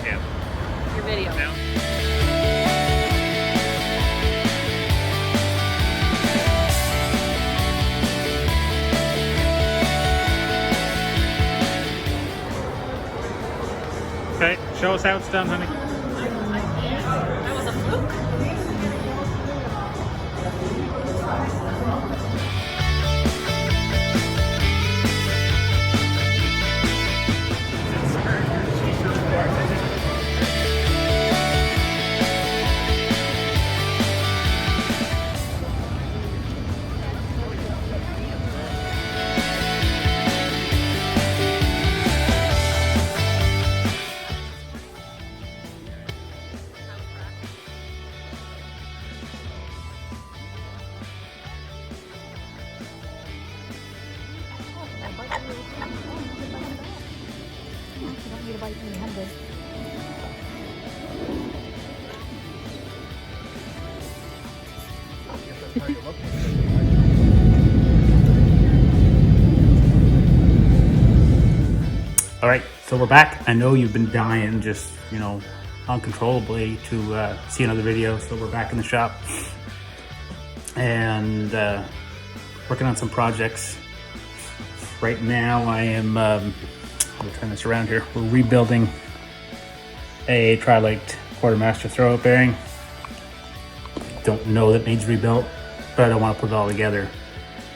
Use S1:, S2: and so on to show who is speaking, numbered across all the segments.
S1: Yeah.
S2: Your video.
S1: Now. Okay, show us how it's done, honey.
S2: That was a fluke.
S1: All right, so we're back. I know you've been dying just, uncontrollably to see another video. So we're back in the shop and working on some projects. Right now I am, we'll turn this around here. We're rebuilding a Tri-Light quartermaster throwout bearing. Don't know that it needs rebuilt, but I don't want to put it all together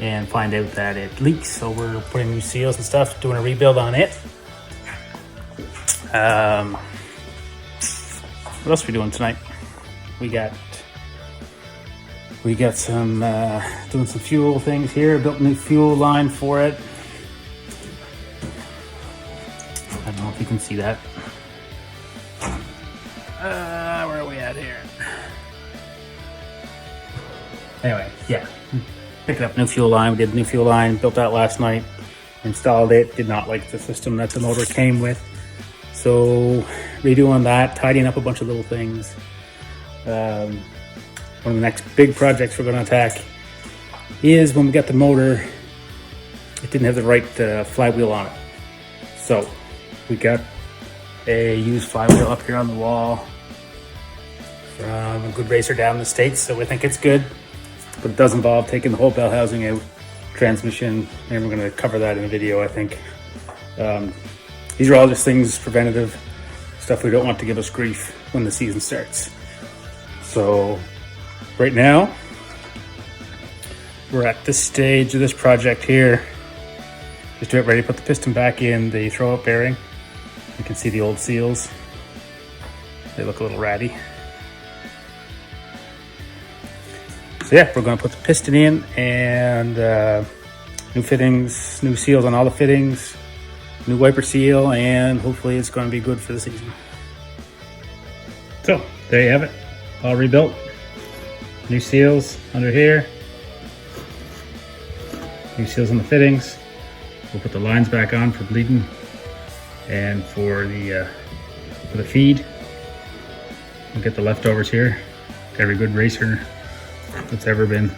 S1: and find out that it leaks. So we're putting new seals and stuff, doing a rebuild on it. What else are we doing tonight? We got some doing some fuel things here. Built a new fuel line for it. I don't know if you can see that. Where are we at here? Anyway, yeah, picked up new fuel line. We did a new fuel line. Built that last night. Installed it. Did not like the system that the motor came with. So redoing that, tidying up a bunch of little things. One of the next big projects we're going to attack is when we get the motor, it didn't have the right flywheel on it. So we got a used flywheel up here on the wall from a good racer down in the States. So we think it's good, but it does involve taking the whole bell housing out, transmission, and we're going to cover that in a video, I think. These are all just things, preventative stuff we don't want to give us grief when the season starts. So right now, we're at this stage of this project here. Just to get ready to put the piston back in the throwout bearing. You can see the old seals. They look a little ratty. So yeah, we're going to put the piston in and new fittings, new seals on all the fittings. New wiper seal, and hopefully it's going to be good for the season. So there you have it, all rebuilt. New seals under here, new seals on the fittings. We'll put the lines back on for bleeding and for the feed. We'll get the leftovers here. Every good racer that's ever been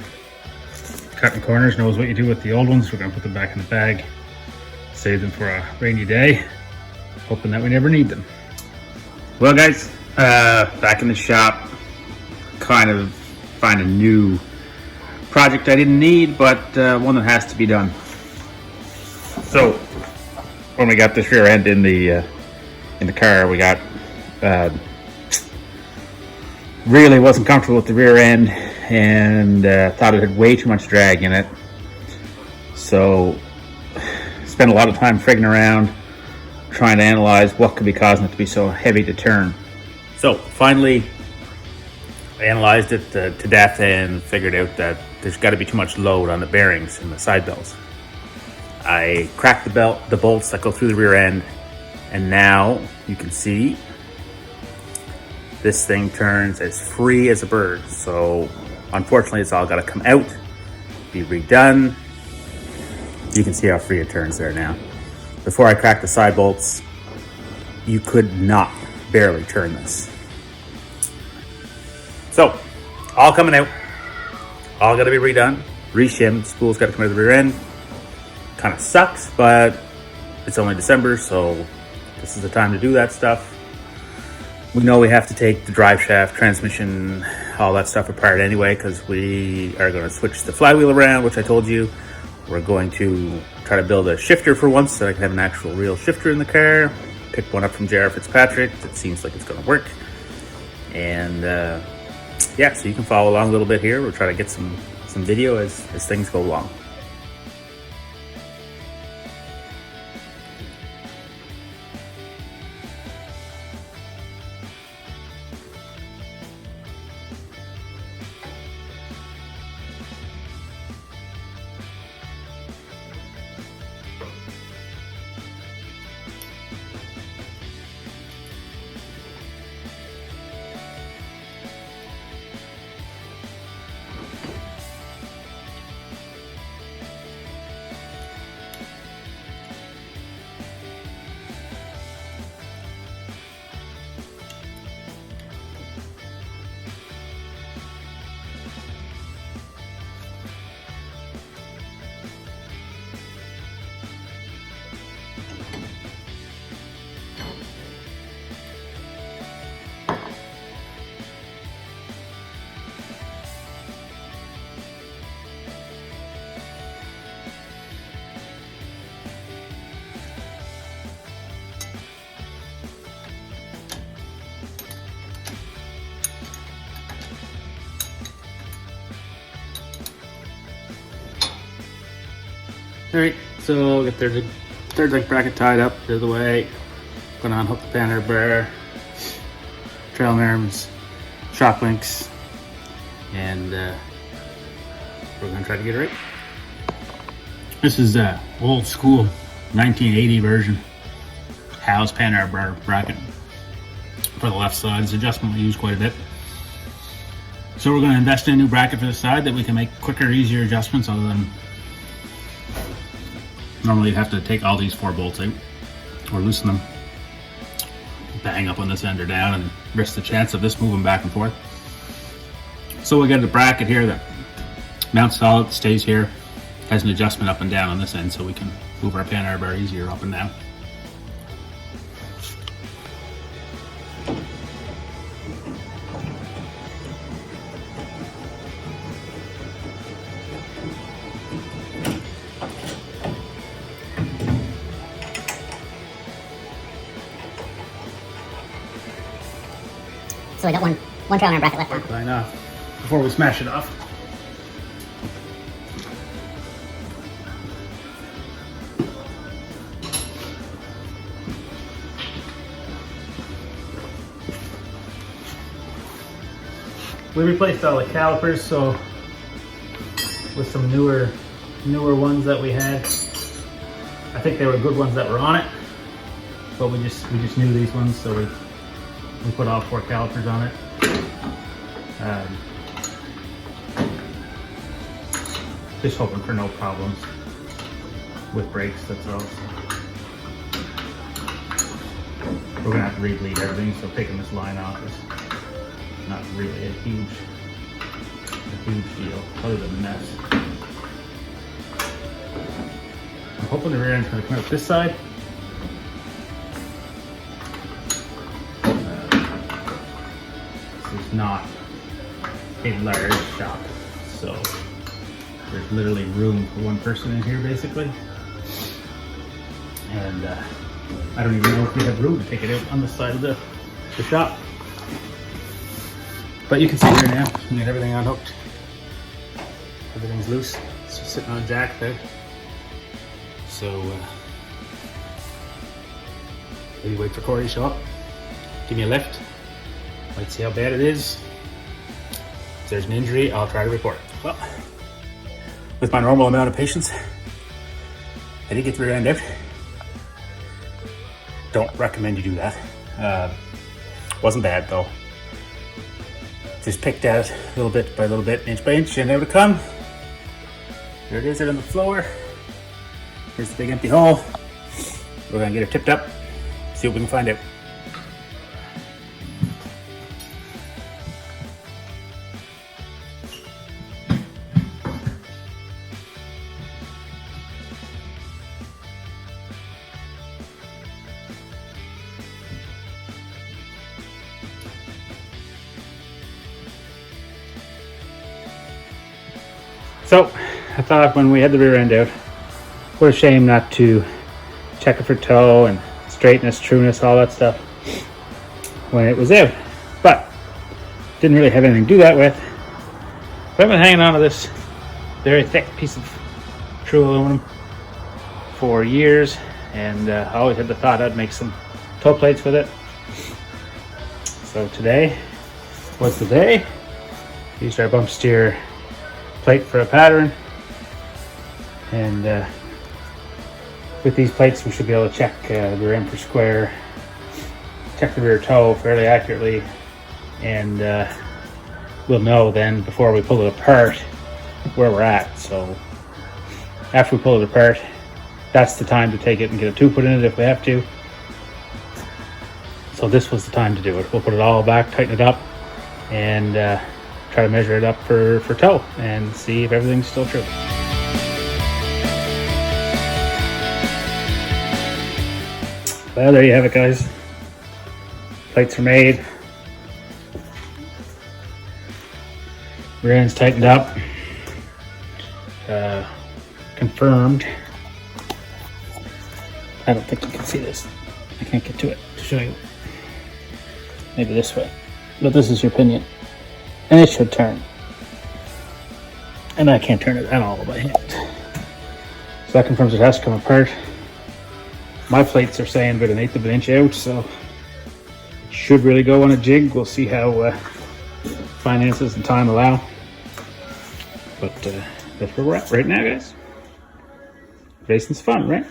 S1: cutting corners knows what you do with the old ones. We're going to put them back in the bag. Save them for a rainy day, hoping that we never need them. Well guys, back in the shop, kind of find a new project I didn't need, but one that has to be done. So when we got this rear end in the car, we got really wasn't comfortable with the rear end and thought it had way too much drag in it. So spent a lot of time frigging around trying to analyze what could be causing it to be so heavy to turn. So finally I analyzed it to death and figured out that there's got to be too much load on the bearings and the side belts. I cracked the bolts that go through the rear end, and now you can see this thing turns as free as a bird. So unfortunately it's all got to come out, be redone. You can see how free it turns there now. Before I cracked the side bolts, you could not barely turn this. So, all coming out. All gotta be redone, reshimmed. Spool's gotta come out of the rear end. Kind of sucks, but it's only December, so this is the time to do that stuff. We know we have to take the drive shaft, transmission, all that stuff apart anyway, because we are going to switch the flywheel around, which I told you. We're going to try to build a shifter for once so I can have an actual real shifter in the car. Picked one up from J.R. Fitzpatrick. It seems like it's going to work. And yeah, so you can follow along a little bit here. We'll try to get some video as things go along. Alright, so get the third link bracket tied up the other way. Gonna unhook the panel bar, trail arms, shock links, and we're gonna try to get it right. This is the old school 1980 version Howes panel bar bracket for the left side. It's an adjustment we use quite a bit. So we're gonna invest in a new bracket for the side that we can make quicker, easier adjustments other than normally you'd have to take all these 4 bolts out or loosen them, bang up on this end or down, and risk the chance of this moving back and forth. So we got a bracket here that mounts solid, stays here, has an adjustment up and down on this end so we can move our panel bar easier up and down.
S3: So we got one trail arm bracket left on.
S1: Line off before we smash it off. We replaced all the calipers, so with some newer ones that we had. I think they were good ones that were on it, but we just knew these ones, so we put all 4 calipers on it. Just hoping for no problems with brakes, that's all. So we're gonna have to re-bleed everything, so taking this line off is not really a huge deal, other than the mess. I'm hoping the rear end's gonna come out this side. This is not a large shop, so there's literally room for one person in here basically. And I don't even know if we have room to take it out on the side of the shop. But you can see here now, we got everything unhooked. Everything's loose. It's just sitting on a jack there. So maybe wait for Corey to show up. Give me a lift. Might see how bad it is. If there's an injury, I'll try to report. Well, with my normal amount of patience, I did get the rear end out. Don't recommend you do that. Wasn't bad though. Just picked at it little bit by little bit, inch by inch, and out it come. There it is, out on the floor. Here's the big empty hole. We're gonna get it tipped up, see what we can find out. So I thought when we had the rear end out, what a shame not to check it for toe and straightness, trueness, all that stuff when it was out. But didn't really have anything to do that with. But I've been hanging on to this very thick piece of true aluminum for years, and I always had the thought I'd make some toe plates with it. So today was the day. Used our bump steer plate for a pattern, and with these plates we should be able to check the rear end per square, check the rear toe fairly accurately, and we'll know then before we pull it apart where we're at. So after we pull it apart, that's the time to take it and get a tube put in it if we have to. So this was the time to do it. We'll put it all back, tighten it up, and try to measure it up for toe and see if everything's still true. Well, there you have it, guys. Plates are made. Rear end's tightened up. Confirmed. I don't think you can see this. I can't get to it to show you. Maybe this way. But this is your pinion. And it should turn. And I can't turn it at all by hand. So that confirms it has to come apart. My plates are saying about 1/8 of an inch out, so it should really go on a jig. We'll see how finances and time allow. But that's where we're at right now, guys. Racing's fun, right?